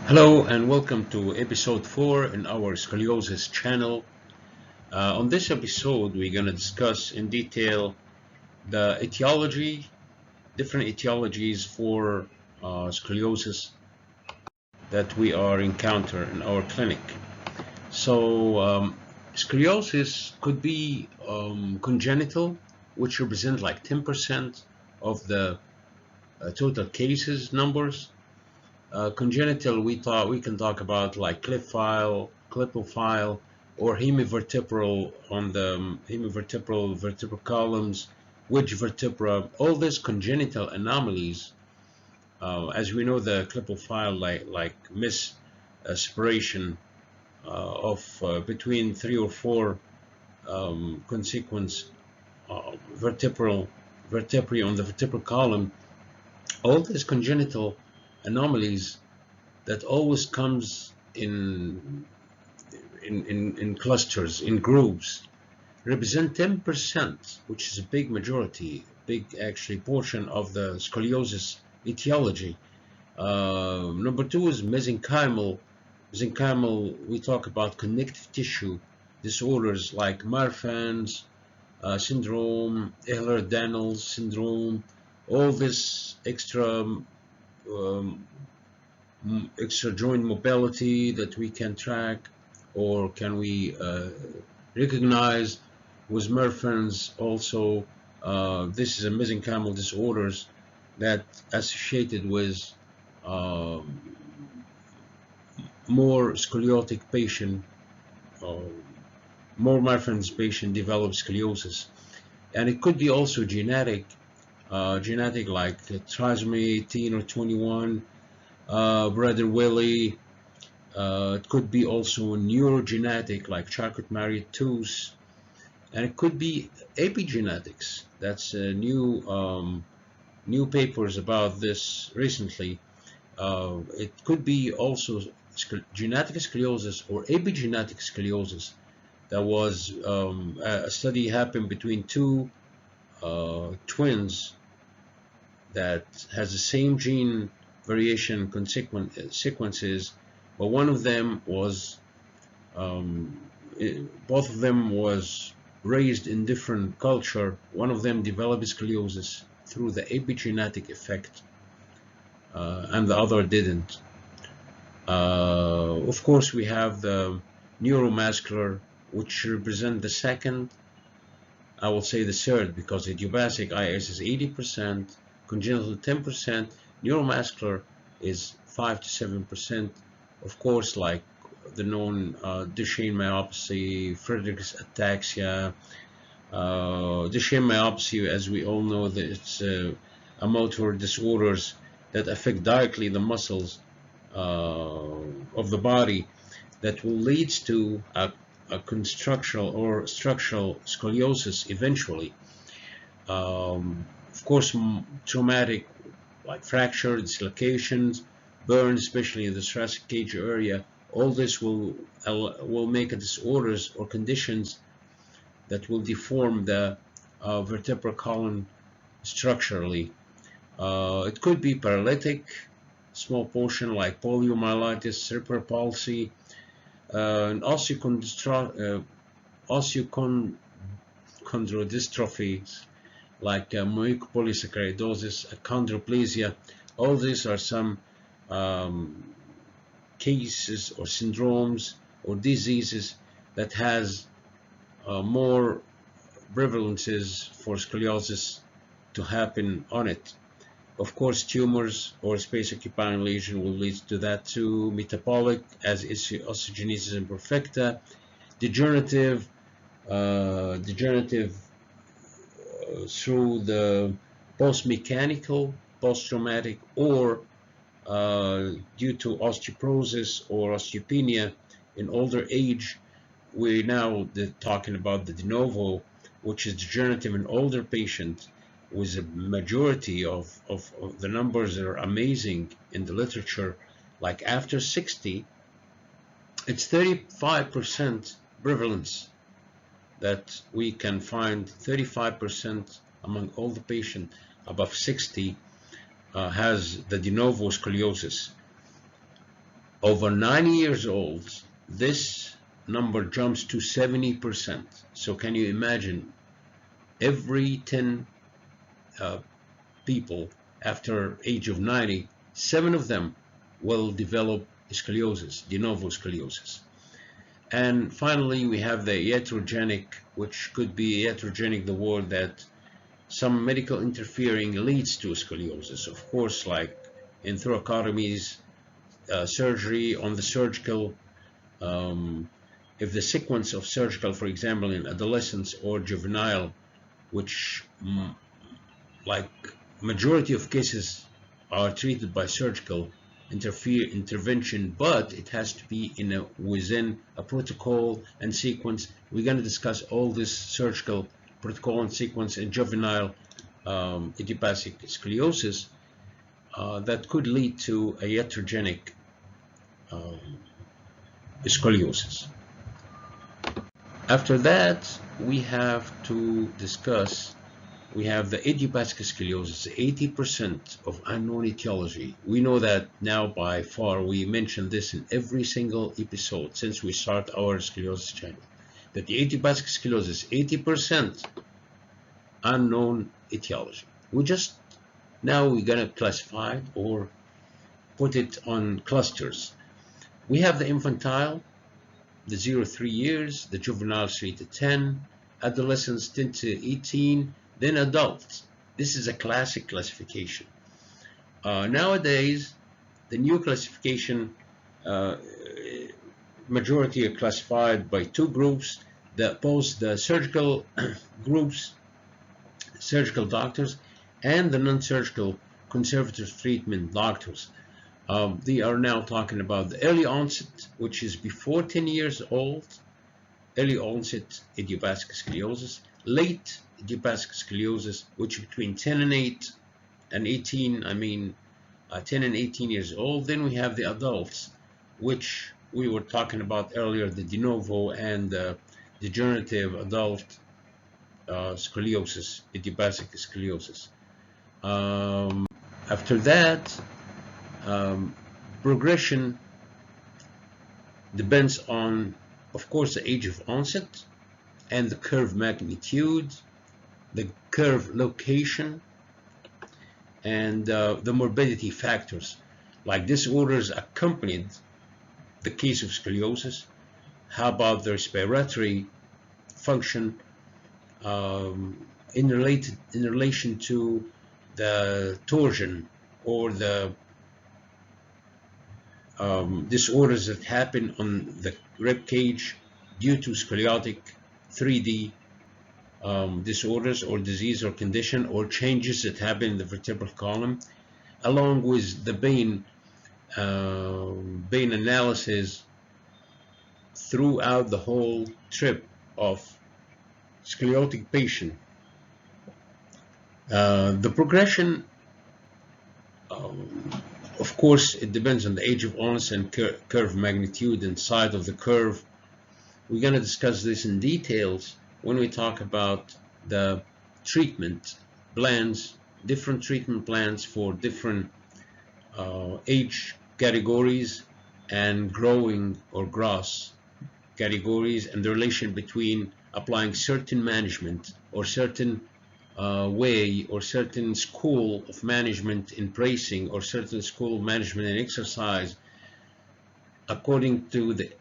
Hello and welcome to episode 4 in our Scoliosis channel. On this episode, we're going to discuss in detail the different etiologies for scoliosis that we are encounter in our clinic. So, scoliosis could be congenital, which represent like 10% of the total cases numbers. Congenital, we can talk about like clipophile, or hemivertebral on the vertebral columns, wedge vertebra. All these congenital anomalies, as we know, the clipophile like miss separation of between 3 or 4 consequence vertebrae on the vertebral column. All these congenital anomalies that always comes in clusters, in groups, represent 10%, which is a big majority, big actually portion of the scoliosis etiology. Number 2 is mesenchymal. Mesenchymal, we talk about connective tissue disorders like Marfan's syndrome, Ehlers-Danlos syndrome, all this extra joint mobility that we can track, or can we recognize with Marfan's also. This is a mesenchymal disorders that associated with more scoliotic patient, uh, more Marfan's patient develop scoliosis, and it could be also genetic, like trisomy 18 or 21, Prader-Willi. It could be also neurogenetic, like Charcot-Marie Tooth, and it could be epigenetics. That's new papers about this recently. It could be also genetic scoliosis or epigenetic scoliosis. There was a study happened between two twins that has the same gene variation sequences, but one of them was both of them was raised in different culture. One of them developed scoliosis through the epigenetic effect, and the other didn't. Of course, we have the neuromuscular, which represent the second, I will say the third, because idiopathic IS is 80%, congenital 10%, neuromuscular is 5 to 7%. Of course, like the known Duchenne myopathy, Friedreich's ataxia. Duchenne myopathy, as we all know, that it's a motor disorders that affect directly the muscles of the body, that will lead to a constructional or structural scoliosis eventually. Of course, traumatic like fracture, dislocations, burns, especially in the thoracic cage area. All this will make a disorders or conditions that will deform the vertebral column structurally. It could be paralytic, small portion like poliomyelitis, cerebral palsy, and osteochondrodystrophies like mucopolysaccharidosis, achondroplasia. All these are some cases or syndromes or diseases that has more prevalences for scoliosis to happen on it. Of course, tumors or space-occupying lesion will lead to that too. Metabolic, as osteogenesis imperfecta. Degenerative, through the post-mechanical, post-traumatic, or due to osteoporosis or osteopenia in older age. We're now talking about the de novo, which is degenerative in older patients, with a majority of the numbers that are amazing in the literature. Like after 60, it's 35% prevalence that we can find. 35% among all the patients above 60 has the de novo scoliosis. Over 90 years old, this number jumps to 70%. So can you imagine, every 10 uh, people after age of 90, 7 of them will develop scoliosis, de novo scoliosis. And finally, we have the iatrogenic, which could be iatrogenic, the word that some medical interfering leads to scoliosis. Of course, like in thoracotomies, surgery on the surgical, if the sequence of surgical, for example, in adolescence or juvenile, which like majority of cases are treated by surgical intervention, but it has to be within a protocol and sequence. We're going to discuss all this surgical protocol and sequence in juvenile idiopathic scoliosis that could lead to a iatrogenic scoliosis. After that, we have to discuss, we have the idiopathic scoliosis, 80% of unknown etiology. We know that now by far. We mentioned this in every single episode since we start our scoliosis channel, that the idiopathic scoliosis, 80% unknown etiology. Now we're going to classify it or put it on clusters. We have the infantile, the 0-3 years, the juvenile 3-10, adolescents 10 to 18, then adults. This is a classic classification. Nowadays, the new classification, majority are classified by two groups, both the surgical groups, surgical doctors, and the non-surgical conservative treatment doctors. They are now talking about the early onset, which is before 10 years old, early onset idiopathic scoliosis, late idiopathic scoliosis, which between 10 and 18, 10 and 18 years old. Then we have the adults, which we were talking about earlier, the de novo and degenerative adult scoliosis, idiopathic scoliosis. After that, progression depends on, of course, the age of onset and the curve magnitude, the curve location, and the morbidity factors, like disorders accompanied the case of scoliosis. How about the respiratory function in relation to the torsion or the disorders that happen on the rib cage due to scoliotic 3D disorders or disease or condition or changes that happen in the vertebral column, along with the pain analysis throughout the whole trip of scoliotic patient. The progression, of course, it depends on the age of onset and curve magnitude and side of the curve. We're going to discuss this in details when we talk about the treatment plans, different treatment plans for different age categories and growing or gross categories, and the relation between applying certain management or certain way or certain school of management in bracing or certain school of management in exercise according to the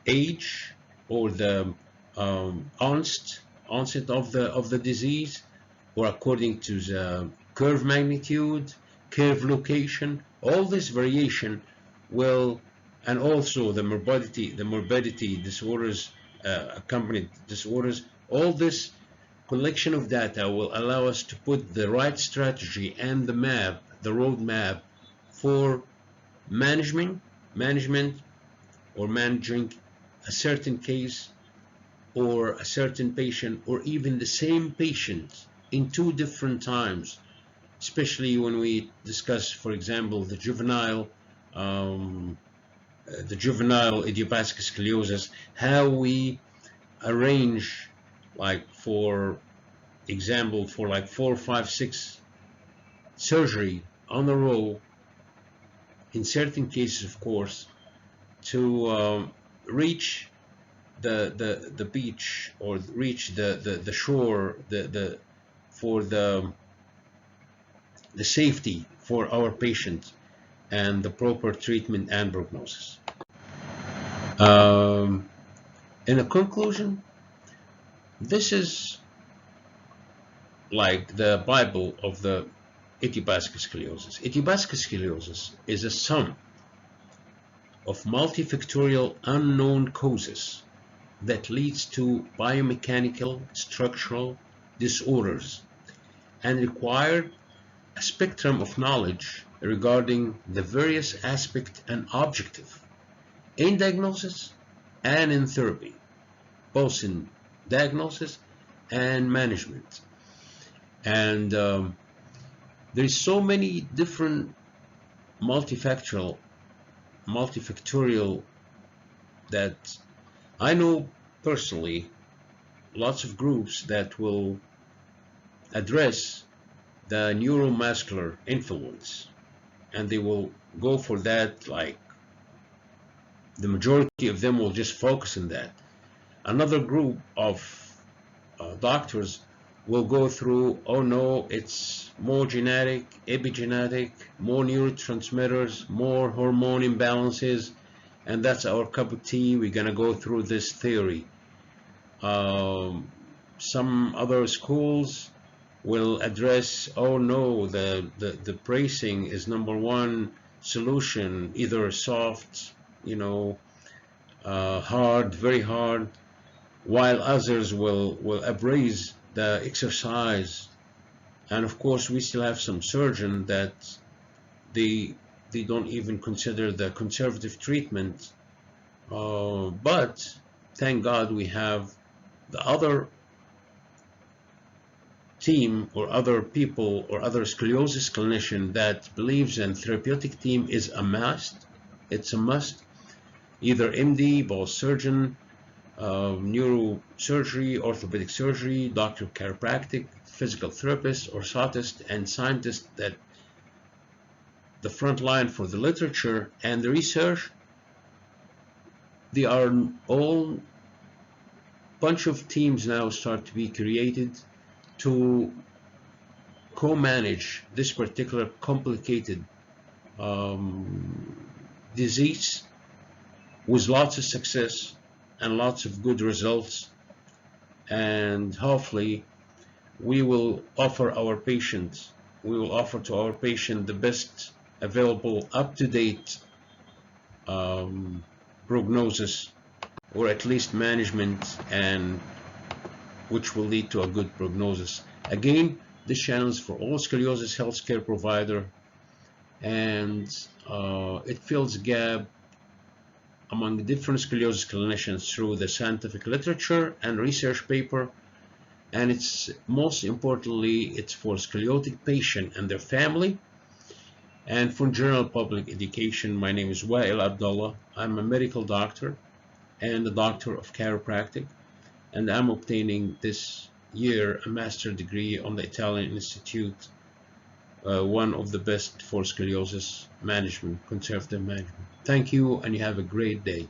age or the onset of the disease, or according to the curve magnitude, curve location. All this variation will, and also the morbidity disorders, accompanied disorders, all this collection of data will allow us to put the right strategy and the map, the roadmap for management or managing a certain case or a certain patient, or even the same patient in two different times, especially when we discuss, for example, the juvenile idiopathic scoliosis, how we arrange, like for example, for like 4, 5, 6 surgery on a row in certain cases, of course, to reach the beach, or reach the shore, for the safety for our patient and the proper treatment and prognosis. Um, in a conclusion, this is like the Bible of the idiopathic scoliosis. Idiopathic scoliosis is a sum of multifactorial unknown causes that leads to biomechanical structural disorders and require a spectrum of knowledge regarding the various aspects and objective in diagnosis and in therapy, both in diagnosis and management. And there's so many different multifactorial that I know personally lots of groups that will address the neuromuscular influence, and they will go for that. Like the majority of them will just focus on that. Another group of doctors will go through, oh no, it's more genetic, epigenetic, more neurotransmitters, more hormone imbalances, and that's our cup of tea. We're gonna go through this theory. Some other schools will address, oh no, the bracing is number one solution, either soft, hard, very hard, while others will appraise the exercise. And of course, we still have some surgeons that they don't even consider the conservative treatment. But thank God we have the other team, or other people, or other scoliosis clinician that believes in therapeutic team is a must. It's a must. Either MD, both surgeon, neurosurgery, orthopedic surgery, doctor of chiropractic, physical therapist, orthotist, and scientist, that the front line for the literature and the research. They are all bunch of teams now start to be created to co-manage this particular complicated disease with lots of success and lots of good results. And hopefully we will offer to our patient the best available up-to-date prognosis, or at least management, and which will lead to a good prognosis. Again, this channel is for all scoliosis healthcare provider, and it fills a gap among different scoliosis clinicians through the scientific literature and research paper. And it's most importantly, it's for scoliotic patient and their family, and for general public education. My name is Wael Abdullah. I'm a medical doctor and a doctor of chiropractic, and I'm obtaining this year a master's degree on the Italian Institute, one of the best for scoliosis management, conservative management. Thank you, and you have a great day.